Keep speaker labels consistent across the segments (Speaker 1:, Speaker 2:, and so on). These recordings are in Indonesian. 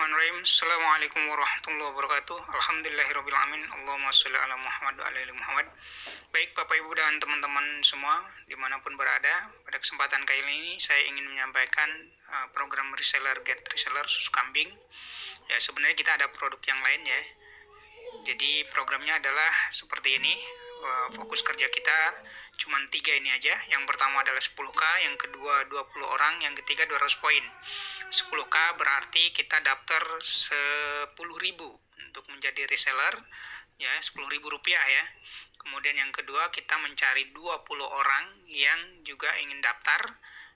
Speaker 1: Bismillahirrahmanirrahim. Assalamualaikum warahmatullahi wabarakatuh. Alhamdulillahirrahmanirrahim. Allahumma sholli ala Muhammad wa ala ali Muhammad. Baik Bapak Ibu dan teman-teman semua dimanapun berada, pada kesempatan kali ini saya ingin menyampaikan program reseller get reseller susu kambing. Ya, sebenarnya kita ada produk yang lain ya. Jadi programnya adalah seperti ini. Fokus kerja kita cuma 3 ini aja. Yang pertama adalah 10K, yang kedua 20 orang, yang ketiga 200 poin. 10K berarti kita daftar 10.000 untuk menjadi reseller ya, 10.000 rupiah ya. Kemudian yang kedua kita mencari 20 orang yang juga ingin daftar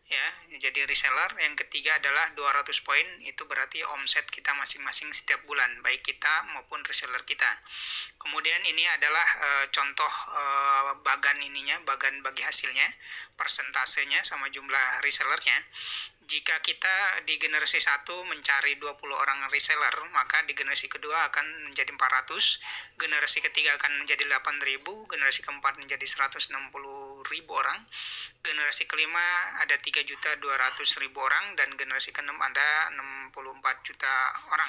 Speaker 1: ya jadi reseller. Yang ketiga adalah 200 poin, itu berarti omset kita masing-masing setiap bulan, baik kita maupun reseller kita. Kemudian ini adalah contoh bagan bagi hasilnya, persentasenya sama jumlah resellernya. Jika kita di generasi 1 mencari 20 orang reseller, maka di generasi kedua akan menjadi 400, generasi ketiga akan menjadi 8.000, generasi keempat menjadi 160.000 orang, generasi kelima ada 3.200.000 orang, dan generasi keenam ada 64 juta orang.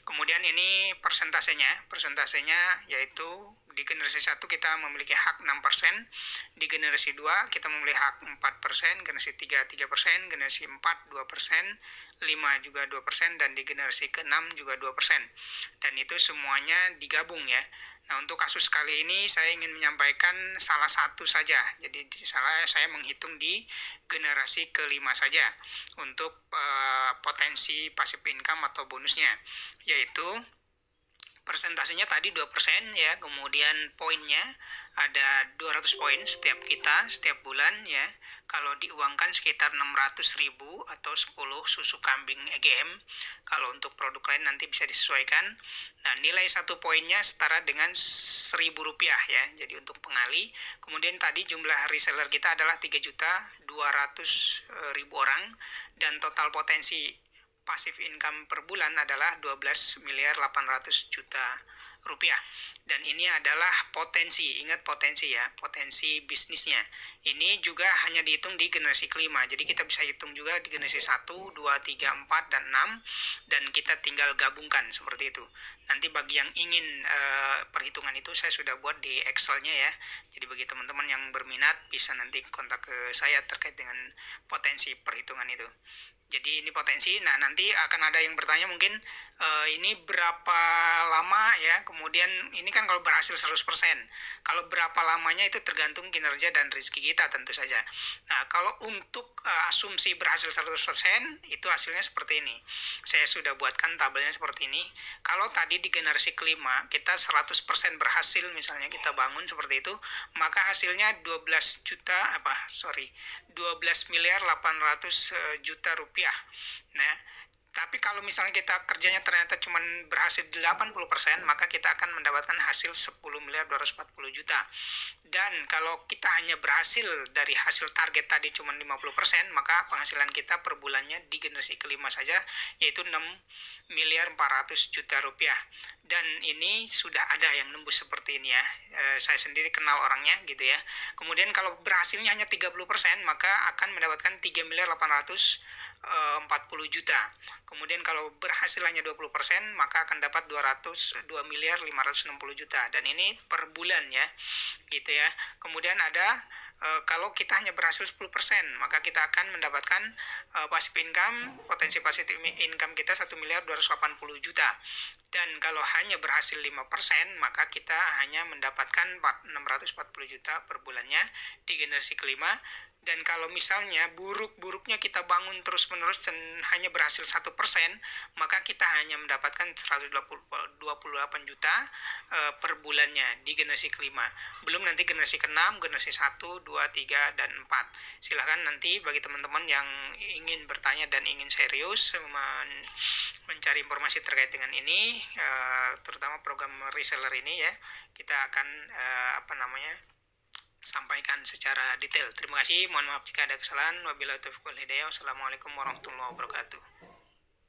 Speaker 1: Kemudian ini persentasenya yaitu di generasi 1 kita memiliki hak 6%, di generasi 2 kita memiliki hak 4%, generasi 3 3%, generasi 4 2%, 5 juga 2%, dan di generasi ke-6 juga 2%. Dan itu semuanya digabung ya. Nah, untuk kasus kali ini saya ingin menyampaikan salah satu saja. Jadi saya menghitung di generasi ke-5 saja untuk potensi passive income atau bonusnya, yaitu persentasenya tadi 2% ya, kemudian poinnya ada 200 poin setiap bulan ya. Kalau diuangkan sekitar 600.000 atau 10 susu kambing EGM. Kalau untuk produk lain nanti bisa disesuaikan. Nah, nilai satu poinnya setara dengan 1.000 rupiah ya. Jadi untuk pengali. Kemudian tadi jumlah reseller kita adalah 3.200.000 orang, dan total potensi passive income per bulan adalah 12.800.000.000 rupiah. Dan ini adalah potensi, ingat potensi ya, potensi bisnisnya. Ini juga hanya dihitung di generasi kelima. Jadi kita bisa hitung juga di generasi 1, 2, 3, 4, dan 6, dan kita tinggal gabungkan seperti itu. Nanti bagi yang ingin perhitungan itu saya sudah buat di Excel-nya ya. Jadi bagi teman-teman yang berminat bisa nanti kontak ke saya terkait dengan potensi perhitungan itu. Jadi ini potensi. Nah, nanti akan ada yang bertanya mungkin ini berapa lama ya. Kemudian ini kan kalau berhasil 100%. Kalau berapa lamanya itu tergantung kinerja dan rezeki kita tentu saja. Nah, kalau untuk asumsi berhasil 100% itu hasilnya seperti ini. Saya sudah buatkan tabelnya seperti ini. Kalau tadi di generasi kelima kita 100% berhasil, misalnya kita bangun seperti itu, maka hasilnya 12.800.000.000 rupiah. Nah, tapi kalau misalnya kita kerjanya ternyata cuma berhasil 80%, maka kita akan mendapatkan hasil 10.240.000.000. Dan kalau kita hanya berhasil dari hasil target tadi cuma 50%, maka penghasilan kita per bulannya di generasi kelima saja yaitu 6.400.000.000 rupiah. Dan ini sudah ada yang nembus seperti ini ya. Saya sendiri kenal orangnya gitu ya. Kemudian kalau berhasilnya hanya 30%, maka akan mendapatkan 3.840.000.000. Kemudian kalau berhasil hanya 20%, maka akan dapat 2.560.000.000. Dan ini per bulan ya, gitu ya. Kemudian ada kalau kita hanya berhasil 10%, maka kita akan mendapatkan passive income, potensi passive income kita 1.280.000.000. Dan kalau hanya berhasil 5%, maka kita hanya mendapatkan 640.000.000 per bulannya di generasi kelima. Dan kalau misalnya buruk-buruknya kita bangun terus-menerus dan hanya berhasil 1%, maka kita hanya mendapatkan 128 juta per bulannya di generasi kelima. Belum nanti generasi ke-6, generasi 1, 2, 3, dan 4. Silahkan nanti bagi teman-teman yang ingin bertanya dan ingin serius mencari informasi terkait dengan ini, terutama program reseller ini ya, kita akan sampaikan secara detail. Terima kasih, mohon maaf jika ada kesalahan. Wabillahi taufiq wal hidayah. Wassalamualaikum warahmatullahi wabarakatuh.